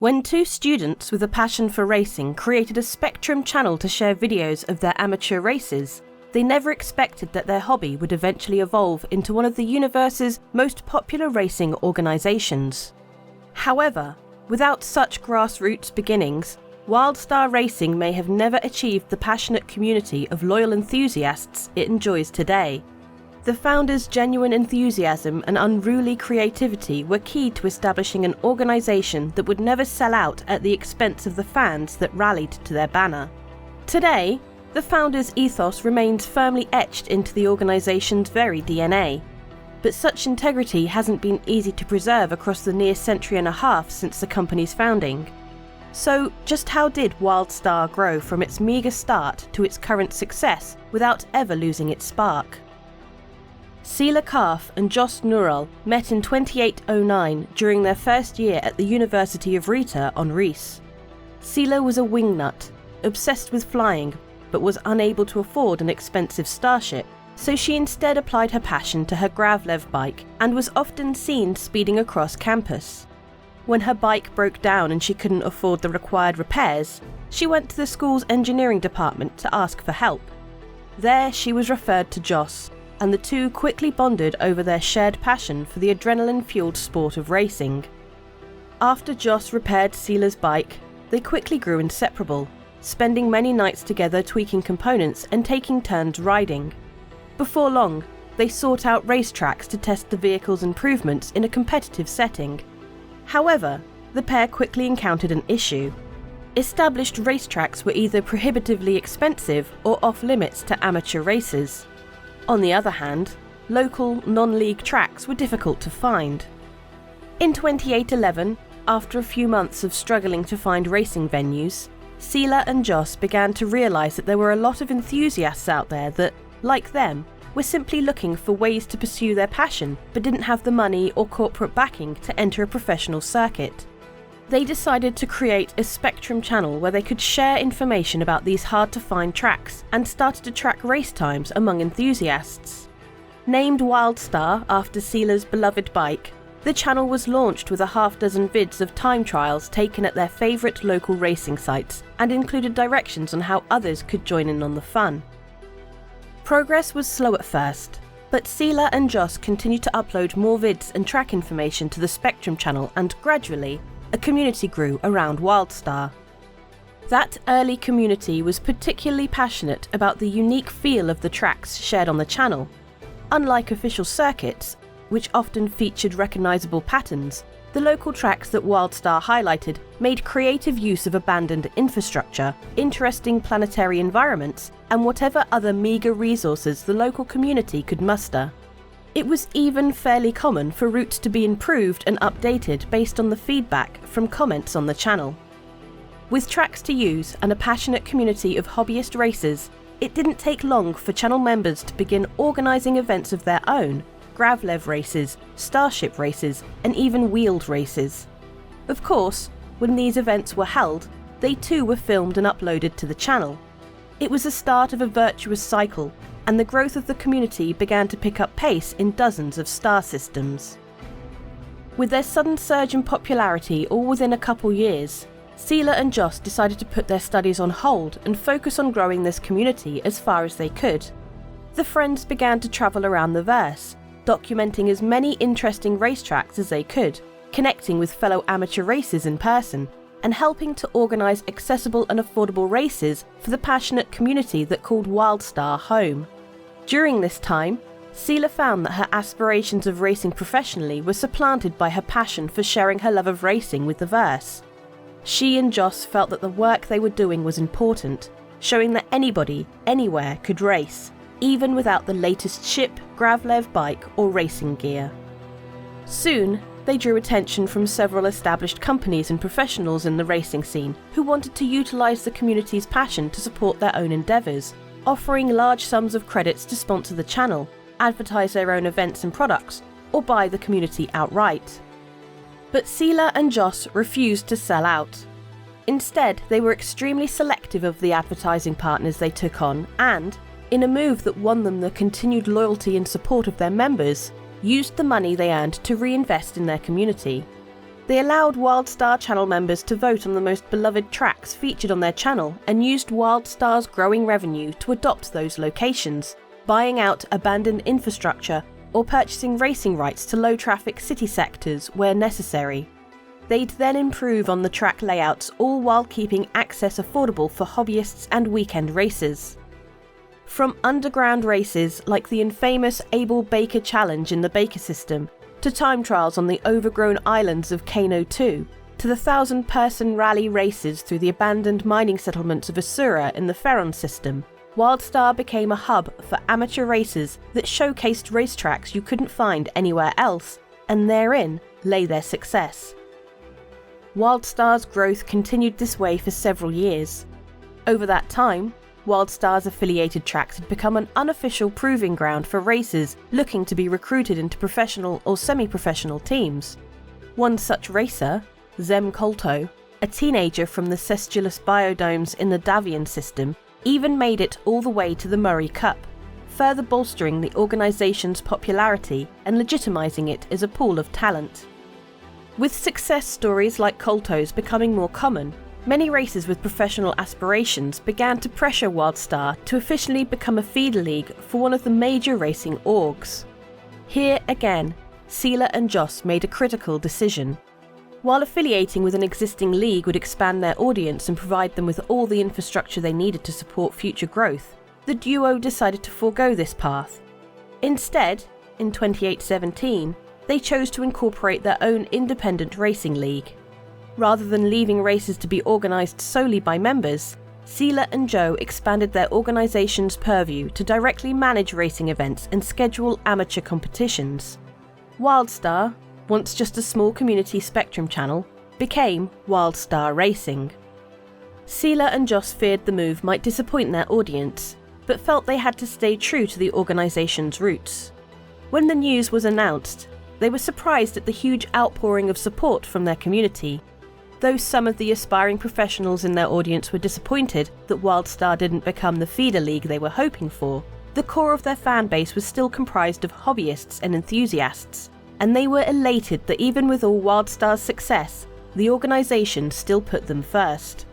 When two students with a passion for racing created a Spectrum channel to share videos of their amateur races, they never expected that their hobby would eventually evolve into one of the universe's most popular racing organisations. However, without such grassroots beginnings, Wildstar Racing may have never achieved the passionate community of loyal enthusiasts it enjoys today. The founders' genuine enthusiasm and unruly creativity were key to establishing an organisation that would never sell out at the expense of the fans that rallied to their banner. Today, the founders' ethos remains firmly etched into the organisation's very DNA. But such integrity hasn't been easy to preserve across the near century and a half since the company's founding. So, just how did Wildstar grow from its meagre start to its current success without ever losing its spark? Sela Karf and Jos Nurel met in 2809 during their first year at the University of Rita on Reese. Sela was a wingnut, obsessed with flying, but was unable to afford an expensive starship, so she instead applied her passion to her Gravlev bike and was often seen speeding across campus. When her bike broke down and she couldn't afford the required repairs, she went to the school's engineering department to ask for help. There she was referred to Jos, and the two quickly bonded over their shared passion for the adrenaline-fueled sport of racing. After Jos repaired Sela's bike, they quickly grew inseparable, spending many nights together tweaking components and taking turns riding. Before long, they sought out racetracks to test the vehicle's improvements in a competitive setting. However, the pair quickly encountered an issue. Established racetracks were either prohibitively expensive or off-limits to amateur racers. On the other hand, local, non-league tracks were difficult to find. In 2811, after a few months of struggling to find racing venues, Sela and Jos began to realise that there were a lot of enthusiasts out there that, like them, were simply looking for ways to pursue their passion but didn't have the money or corporate backing to enter a professional circuit. They decided to create a Spectrum channel where they could share information about these hard-to-find tracks and started to track race times among enthusiasts. Named Wildstar after Sela's beloved bike, the channel was launched with a half-dozen vids of time trials taken at their favourite local racing sites and included directions on how others could join in on the fun. Progress was slow at first, but Sela and Jos continued to upload more vids and track information to the Spectrum channel, and gradually, a community grew around Wildstar. That early community was particularly passionate about the unique feel of the tracks shared on the channel. Unlike official circuits, which often featured recognisable patterns, the local tracks that Wildstar highlighted made creative use of abandoned infrastructure, interesting planetary environments, and whatever other meagre resources the local community could muster. It was even fairly common for routes to be improved and updated based on the feedback from comments on the channel. With tracks to use and a passionate community of hobbyist racers, it didn't take long for channel members to begin organising events of their own: Gravlev races, Starship races, and even wheeled races. Of course, when these events were held, they too were filmed and uploaded to the channel. It was the start of a virtuous cycle, and the growth of the community began to pick up pace in dozens of star systems. With their sudden surge in popularity all within a couple years, Sela and Jos decided to put their studies on hold and focus on growing this community as far as they could. The friends began to travel around the verse, documenting as many interesting racetracks as they could, connecting with fellow amateur racers in person, and helping to organise accessible and affordable races for the passionate community that called Wildstar home. During this time, Sela found that her aspirations of racing professionally were supplanted by her passion for sharing her love of racing with the verse. She and Jos felt that the work they were doing was important, showing that anybody, anywhere could race, even without the latest ship, Gravlev bike or racing gear. Soon, they drew attention from several established companies and professionals in the racing scene who wanted to utilise the community's passion to support their own endeavours, offering large sums of credits to sponsor the channel, advertise their own events and products, or buy the community outright. But Sela and Jos refused to sell out. Instead, they were extremely selective of the advertising partners they took on and, in a move that won them the continued loyalty and support of their members, used the money they earned to reinvest in their community. They allowed Wildstar channel members to vote on the most beloved tracks featured on their channel and used Wildstar's growing revenue to adopt those locations, buying out abandoned infrastructure or purchasing racing rights to low-traffic city sectors where necessary. They'd then improve on the track layouts, all while keeping access affordable for hobbyists and weekend racers. From underground races like the infamous Abel Baker Challenge in the Baker system, to time trials on the overgrown islands of Kano 2, to the 1,000-person rally races through the abandoned mining settlements of Asura in the Ferron system, Wildstar became a hub for amateur racers that showcased racetracks you couldn't find anywhere else, and therein lay their success. Wildstar's growth continued this way for several years. Over that time, Wildstar's affiliated tracks had become an unofficial proving ground for racers looking to be recruited into professional or semi-professional teams. One such racer, Zem Kolto, a teenager from the Cestulus biodomes in the Davian system, even made it all the way to the Murray Cup, further bolstering the organisation's popularity and legitimising it as a pool of talent. With success stories like Kolto's becoming more common, many racers with professional aspirations began to pressure Wildstar to officially become a feeder league for one of the major racing orgs. Here again, Sela and Joss made a critical decision. While affiliating with an existing league would expand their audience and provide them with all the infrastructure they needed to support future growth, the duo decided to forego this path. Instead, in 28-17, they chose to incorporate their own independent racing league. Rather than leaving races to be organised solely by members, Sela and Joe expanded their organisation's purview to directly manage racing events and schedule amateur competitions. Wildstar, once just a small community Spectrum channel, became Wildstar Racing. Sela and Joss feared the move might disappoint their audience, but felt they had to stay true to the organisation's roots. When the news was announced, they were surprised at the huge outpouring of support from their community. Though some of the aspiring professionals in their audience were disappointed that Wildstar didn't become the feeder league they were hoping for, the core of their fan base was still comprised of hobbyists and enthusiasts, and they were elated that even with all Wildstar's success, the organisation still put them first.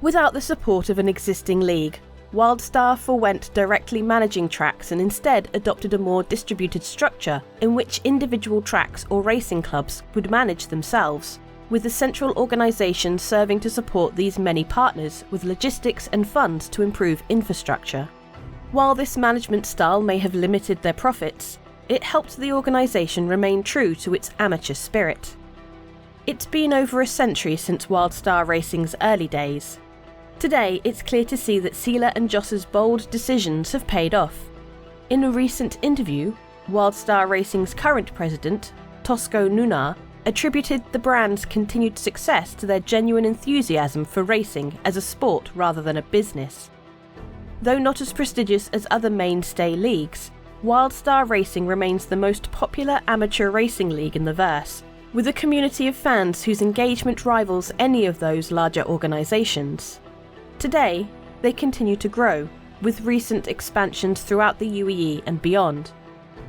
Without the support of an existing league, Wildstar forwent directly managing tracks and instead adopted a more distributed structure in which individual tracks or racing clubs would manage themselves, with the central organisation serving to support these many partners with logistics and funds to improve infrastructure. While this management style may have limited their profits, it helped the organisation remain true to its amateur spirit. It's been over a century since Wildstar Racing's early days. Today, it's clear to see that Sela and Joss's bold decisions have paid off. In a recent interview, Wildstar Racing's current president, Tosco Nunar, attributed the brand's continued success to their genuine enthusiasm for racing as a sport rather than a business. Though not as prestigious as other mainstay leagues, Wildstar Racing remains the most popular amateur racing league in the verse, with a community of fans whose engagement rivals any of those larger organisations. Today, they continue to grow, with recent expansions throughout the UAE and beyond.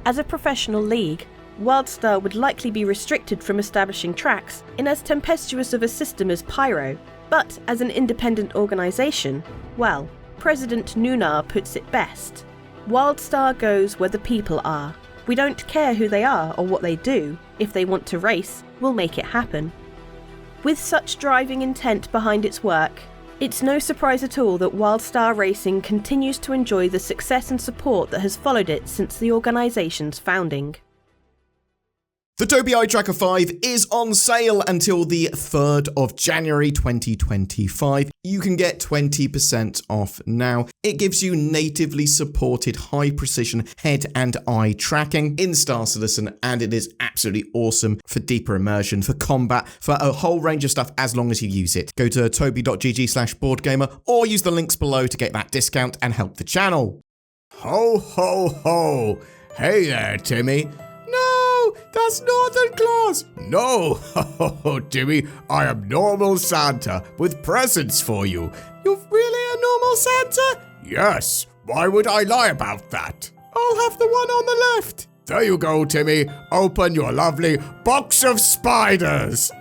As a professional league, Wildstar would likely be restricted from establishing tracks in as tempestuous of a system as Pyro, but as an independent organisation, well, President Nunar puts it best. Wildstar goes where the people are. We don't care who they are or what they do. If they want to race, we'll make it happen. With such driving intent behind its work, it's no surprise at all that Wildstar Racing continues to enjoy the success and support that has followed it since the organisation's founding. The Tobii Eye Tracker 5 is on sale until the 3rd of January 2025. You can get 20% off now. It gives you natively supported high-precision head and eye tracking in Star Citizen, and it is absolutely awesome for deeper immersion, for combat, for a whole range of stuff as long as you use it. Go to tobii.gg/BoredGamer or use the links below to get that discount and help the channel. Ho, ho, ho. Hey there, Timmy. No, that's Northern Claus. No, Timmy, I am normal Santa with presents for you. You're really a normal Santa? Yes, why would I lie about that? I'll have the one on the left. There you go, Timmy. Open your lovely box of spiders.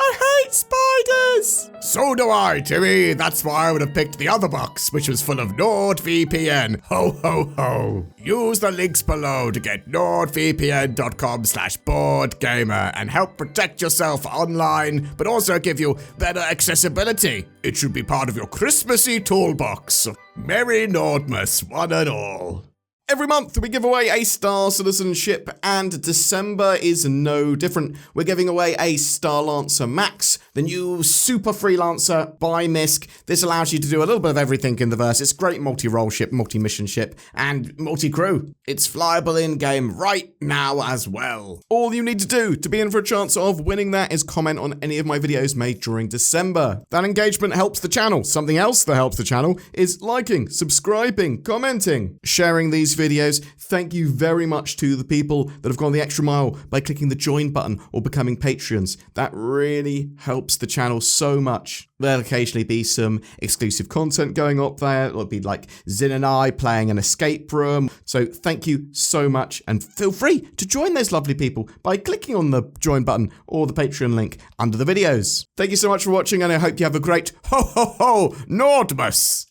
I hate spiders! So do I, Timmy. That's why I would have picked the other box, which was full of NordVPN. Ho, ho, ho. Use the links below to get nordvpn.com/BoredGamer and help protect yourself online, but also give you better accessibility. It should be part of your Christmassy toolbox. Merry Nordmas, one and all. Every month we give away a Star Citizenship, and December is no different. We're giving away a Starlancer Max, the new super freelancer by MISC. This allows you to do a little bit of everything in the verse. It's great multi-role ship, multi-mission ship, and multi-crew. It's flyable in-game right now as well. All you need to do to be in for a chance of winning that is comment on any of my videos made during December. That engagement helps the channel. Something else that helps the channel is liking, subscribing, commenting, sharing these videos. Thank you very much to the people that have gone the extra mile by clicking the join button or becoming Patreons. That really helps the channel so much. There'll occasionally be some exclusive content going up there. It'll be like Zin and I playing an escape room. So thank you so much, and feel free to join those lovely people by clicking on the join button or the Patreon link under the videos. Thank you so much for watching, and I hope you have a great ho ho ho Nordmas!